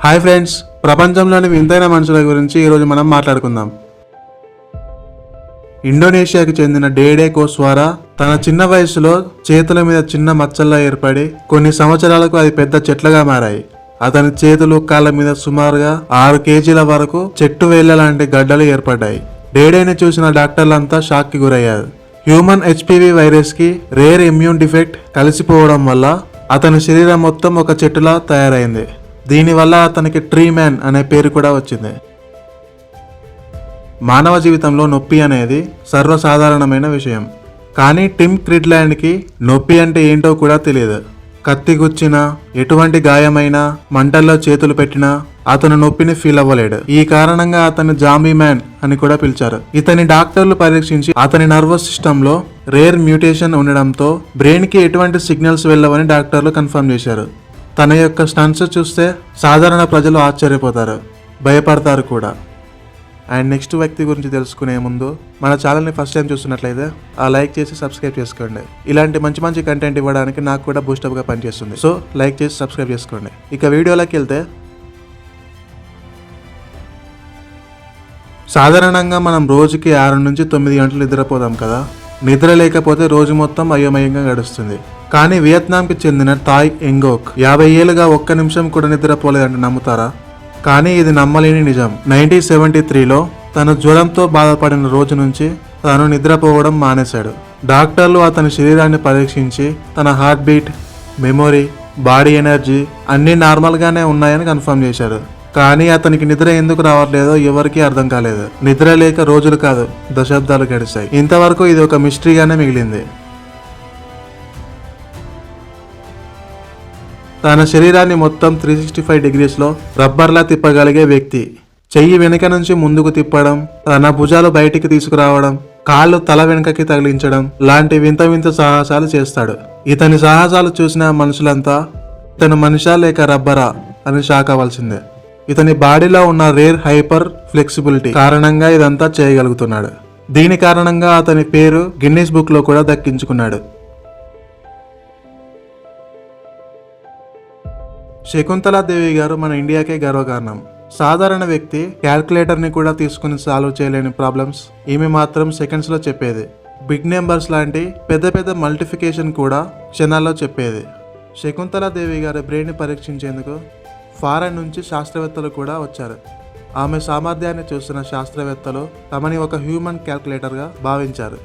Hi friends, ప్రపంచంలోని వింతైన మనుషుల గురించి ఈరోజు మనం మాట్లాడుకుందాం. ఇండోనేషియాకి చెందిన డేడే కోస్వారా తన చిన్న వయసులో చేతుల మీద చిన్న మచ్చల్లా ఏర్పడి కొన్ని సంవత్సరాలకు అది పెద్ద చెట్లుగా మారాయి. అతని చేతులు కాళ్ళ మీద సుమారుగా 6 కేజీల వరకు చెట్టు వేళ్ల లాంటి గడ్డలు ఏర్పడ్డాయి. డేడేని చూసిన డాక్టర్లంతా షాక్ కి గురయ్యారు. హ్యూమన్ హెచ్పివి వైరస్ కి రేర్ ఇమ్యూన్ డిఫెక్ట్ కలిసిపోవడం వల్ల అతని శరీరం మొత్తం ఒక చెట్టులా తయారైంది. దీనివల్ల అతనికి ట్రీ మ్యాన్ అనే పేరు కూడా వచ్చింది. మానవ జీవితంలో నొప్పి అనేది సర్వసాధారణమైన విషయం. కానీ టిమ్ క్రిడ్లాండ్కి నొప్పి అంటే ఏంటో కూడా తెలియదు. కత్తి గుచ్చినా, ఎటువంటి గాయమైనా, మంటల్లో చేతులు పెట్టినా అతను నొప్పిని ఫీల్ అవ్వలేడు. ఈ కారణంగా అతను జాంబీ మ్యాన్ అని కూడా పిలిచారు. ఇతని డాక్టర్లు పరీక్షించి అతని నర్వస్ సిస్టంలో రేర్ మ్యూటేషన్ ఉండడంతో బ్రెయిన్కి ఎటువంటి సిగ్నల్స్ వెళ్ళవని డాక్టర్లు కన్ఫర్మ్ చేశారు. తన యొక్క స్టంట్స్ చూస్తే సాధారణ ప్రజలు ఆశ్చర్యపోతారు, భయపడతారు కూడా. అండ్ నెక్స్ట్ వ్యక్తి గురించి తెలుసుకునే ముందు మన ఛానల్ని ఫస్ట్ టైం చూస్తున్నట్లయితే లైక్ చేసి సబ్స్క్రైబ్ చేసుకోండి. ఇలాంటి మంచి మంచి కంటెంట్ ఇవ్వడానికి నాకు కూడా బూస్టప్గా పనిచేస్తుంది. సో లైక్ చేసి సబ్స్క్రైబ్ చేసుకోండి. ఇక వీడియోలోకి వెళ్తే, సాధారణంగా మనం రోజుకి 6 నుంచి 9 గంటలు నిద్రపోదాం కదా. నిద్ర లేకపోతే రోజు మొత్తం అయోమయంగా గడుస్తుంది. కానీ వియత్నాంకి చెందిన థాయ్ ఎంగోక్ 50 ఏళ్ళుగా ఒక్క నిమిషం కూడా నిద్రపోలేదంటే నమ్ముతారా? కానీ ఇది నమ్మలేని నిజం. 1973లో తను జ్వరంతో బాధపడిన రోజు నుంచి తాను నిద్రపోవడం మానేశాడు. డాక్టర్లు అతని శరీరాన్ని పరీక్షించి తన heart beat, memory, body energy అన్నీ నార్మల్గానే ఉన్నాయని కన్ఫర్మ్ చేశారు. కానీ అతనికి నిద్ర ఎందుకు రావట్లేదో ఎవరికీ అర్థం కాలేదు. నిద్ర లేక రోజులు కాదు, దశాబ్దాలు గడిచాయి. ఇంతవరకు ఇది ఒక మిస్టరీగానే మిగిలింది. తన శరీరాన్ని మొత్తం 365 డిగ్రీస్లో రబ్బర్లా తిప్పగలిగే వ్యక్తి. చెయ్యి వెనుక నుంచి ముందుకు తిప్పడం, తన భుజాలు బయటికి తీసుకురావడం, కాళ్ళు తల వెనుకకి తగిలించడం లాంటి వింత వింత సాహసాలు చేస్తాడు. ఇతని సాహసాలు చూసిన మనుషులంతా ఇతను మనిషా లేక రబ్బరా అని షాక్ అవ్వాల్సిందే. ఇతని బాడీలో ఉన్న రేర్ హైపర్ ఫ్లెక్సిబిలిటీ కారణంగా ఇదంతా చేయగలుగుతున్నాడు. దీని కారణంగా అతని పేరు గిన్నిస్ బుక్ లో కూడా దక్కించుకున్నాడు. శకుంతలాదేవి గారు మన ఇండియాకే గర్వకారణం. సాధారణ వ్యక్తి క్యాల్కులేటర్ ని కూడా తీసుకుని సాల్వ్ చేయలేని ప్రాబ్లమ్స్ ఈమె మాత్రం సెకండ్స్ లో చెప్పేది. బిగ్ నెంబర్స్ లాంటి పెద్ద పెద్ద మల్టిఫికేషన్ కూడా క్షణాల్లో చెప్పేది. శకుంతలాదేవి గారి బ్రెయిన్ ని పరీక్షించేందుకు ఫారెన్ నుంచి శాస్త్రవేత్తలు కూడా వచ్చారు. ఆమె సామర్థ్యాన్ని చూసిన శాస్త్రవేత్తలు తమని ఒక హ్యూమన్ క్యాల్కులేటర్గా భావించారు.